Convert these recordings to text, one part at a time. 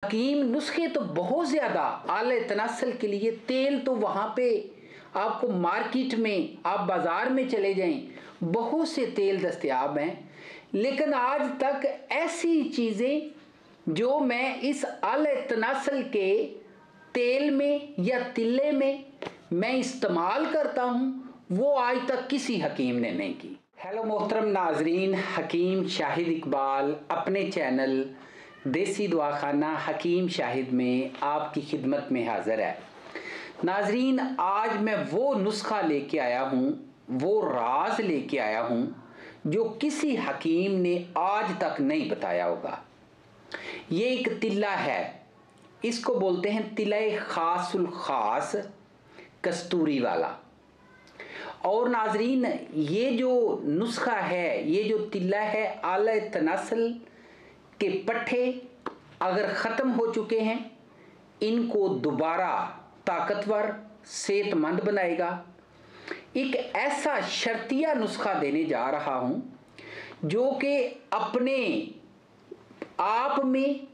हकीम नुस्खे तो बहुत ज़्यादा आले तनासल के लिए, तेल तो वहाँ पे आपको मार्केट में, आप बाज़ार में चले जाएं, बहुत से तेल दस्तयाब हैं, लेकिन आज तक ऐसी चीज़ें जो मैं इस आले तनासल के तेल में या तिल्ले में मैं इस्तेमाल करता हूँ, वो आज तक किसी हकीम ने नहीं की। हेलो मोहतरम नाजरीन, हकीम शाहिद इकबाल अपने चैनल देसी दवाखाना हकीम शाहिद में आपकी खिदमत में हाज़िर है। नाजरीन, आज मैं वो नुस्खा लेके आया हूँ, वो राज लेके आया हूँ जो किसी हकीम ने आज तक नहीं बताया होगा। ये एक तिल्ला है, इसको बोलते हैं तिले खासुल खास कस्तूरी वाला। और नाजरीन, ये जो नुस्खा है, ये जो तिल्ला है, आले तनासल के पट्टे अगर ख़त्म हो चुके हैं, इनको दोबारा ताकतवर सेहतमंद बनाएगा। एक ऐसा शर्तिया नुस्खा देने जा रहा हूँ जो कि अपने आप में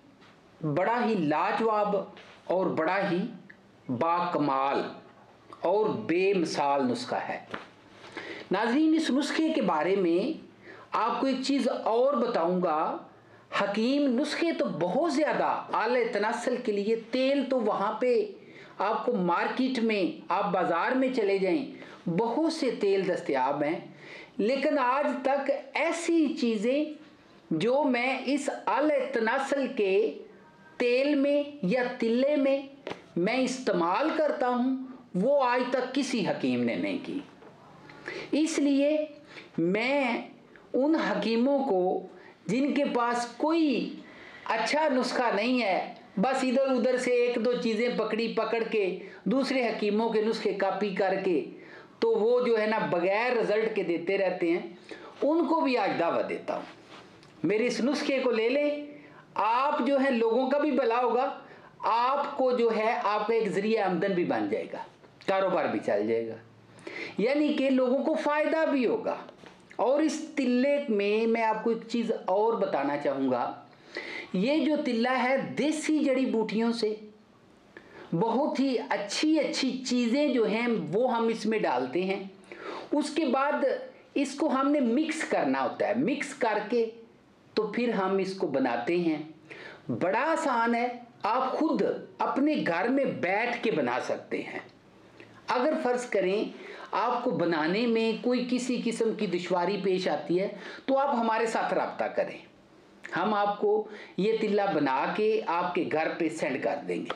बड़ा ही लाजवाब और बड़ा ही बाकमाल और बेमिसाल नुस्खा है। नाज़रीन, इस नुस्खे के बारे में आपको एक चीज़ और बताऊंगा। हकीम नुस्खे तो बहुत ज़्यादा आले तनासल के लिए, तेल तो वहाँ पे आपको मार्केट में, आप बाज़ार में चले जाएं, बहुत से तेल दस्तयाब हैं, लेकिन आज तक ऐसी चीज़ें जो मैं इस आले तनासल के तेल में या तिल्ले में मैं इस्तेमाल करता हूँ, वो आज तक किसी हकीम ने नहीं की। इसलिए मैं उन हकीमों को जिनके पास कोई अच्छा नुस्खा नहीं है, बस इधर उधर से एक दो चीज़ें पकड़ के दूसरे हकीमों के नुस्खे कॉपी करके तो वो जो है ना बगैर रिजल्ट के देते रहते हैं, उनको भी आज दावत देता हूँ, मेरे इस नुस्खे को ले लें। आप जो है लोगों का भी भला होगा, आपको जो है आपका एक ज़रिया आमदन भी बन जाएगा, कारोबार भी चल जाएगा, यानी कि लोगों को फ़ायदा भी होगा। और इस तिल्ले में मैं आपको एक चीज़ और बताना चाहूँगा। ये जो तिल्ला है, देसी जड़ी बूटियों से बहुत ही अच्छी अच्छी चीज़ें जो हैं वो हम इसमें डालते हैं। उसके बाद इसको हमने मिक्स करना होता है, मिक्स करके तो फिर हम इसको बनाते हैं। बड़ा आसान है, आप खुद अपने घर में बैठ के बना सकते हैं। अगर फ़र्ज़ करें आपको बनाने में कोई किसी किस्म की दुश्वारी पेश आती है तो आप हमारे साथ रब्ता करें, हम आपको ये तिल्ला बना के आपके घर पे सेंड कर देंगे।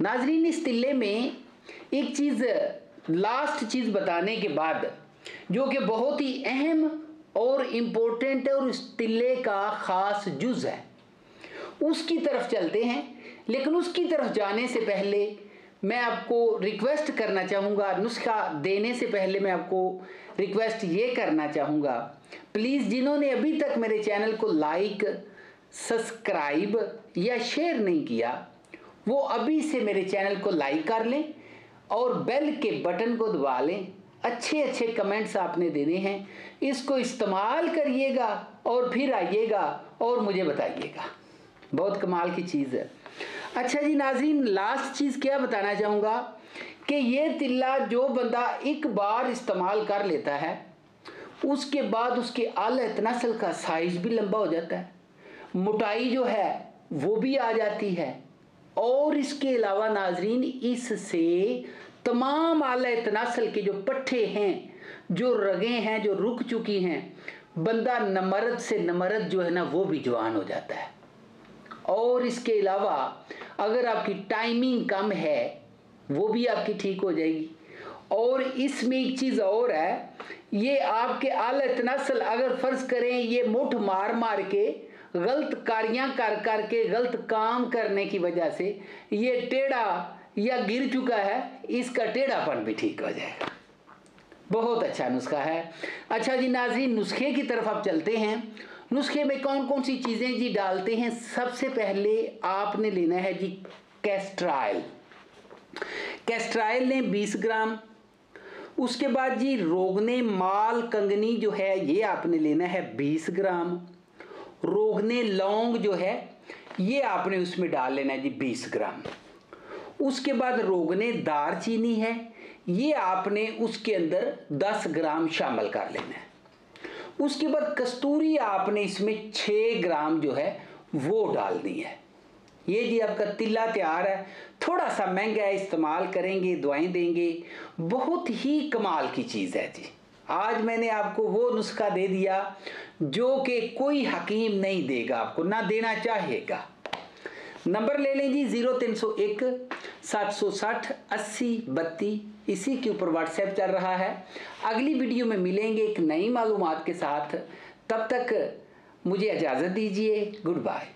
नाजरीन, इस तिल्ले में एक चीज़, लास्ट चीज़ बताने के बाद जो कि बहुत ही अहम और इम्पोर्टेंट है और इस तिल्ले का ख़ास जुज़ है, उसकी तरफ चलते हैं। लेकिन उसकी तरफ जाने से पहले मैं आपको रिक्वेस्ट करना चाहूँगा, नुस्खा देने से पहले मैं आपको रिक्वेस्ट ये करना चाहूँगा, प्लीज़ जिन्होंने अभी तक मेरे चैनल को लाइक, सब्सक्राइब या शेयर नहीं किया, वो अभी से मेरे चैनल को लाइक कर लें और बेल के बटन को दबा लें। अच्छे अच्छे कमेंट्स आपने देने हैं, इसको इस्तेमाल करिएगा और फिर आइएगा और मुझे बताइएगा, बहुत कमाल की चीज़ है। अच्छा जी नाज़रीन, लास्ट चीज़ क्या बताना चाहूँगा कि ये तिल्ला जो बंदा एक बार इस्तेमाल कर लेता है, उसके बाद उसके आले तनासल का साइज़ भी लंबा हो जाता है, मोटाई जो है वो भी आ जाती है। और इसके अलावा नाज़रीन, इससे तमाम आले तनासल के जो पट्टे हैं, जो रगें हैं जो रुक चुकी हैं, बंदा नमर्द से नमर्द जो है ना वो भी जवान हो जाता है। और इसके अलावा अगर आपकी टाइमिंग कम है वो भी आपकी ठीक हो जाएगी। और इसमें एक चीज़ और है, ये आपके आले तनासल अगर फ़र्ज़ करें ये मुठ मार मार के गलत कारियाँ कर के गलत काम करने की वजह से ये टेढ़ा या गिर चुका है, इसका टेढ़ापन भी ठीक हो जाएगा। बहुत अच्छा नुस्खा है। अच्छा जी नाज़रीन, नुस्खे की तरफ आप चलते हैं। नुस्खे में कौन कौन सी चीज़ें जी डालते हैं? सबसे पहले आपने लेना है जी कैस्ट्राइल। कैस्ट्राइल लें 20 ग्राम। उसके बाद जी रोगने माल कंगनी जो है ये आपने लेना है 20 ग्राम। रोगने लौंग जो है ये आपने उसमें डाल लेना है जी 20 ग्राम। उसके बाद रोगने दालचीनी है, ये आपने उसके अंदर 10 ग्राम शामिल कर लेना है। उसके बाद कस्तूरी आपने इसमें 6 ग्राम जो है वो डालनी है। ये जी आपका तिल्ला तैयार है। थोड़ा सा महंगा है, इस्तेमाल करेंगे दवाएं देंगे, बहुत ही कमाल की चीज़ है जी। आज मैंने आपको वो नुस्खा दे दिया जो कि कोई हकीम नहीं देगा आपको, ना देना चाहेगा। नंबर ले लें जी 0301 760 80 32, इसी के ऊपर व्हाट्सएप चल रहा है। अगली वीडियो में मिलेंगे एक नई मालूमात के साथ, तब तक मुझे इजाज़त दीजिए। Good bye.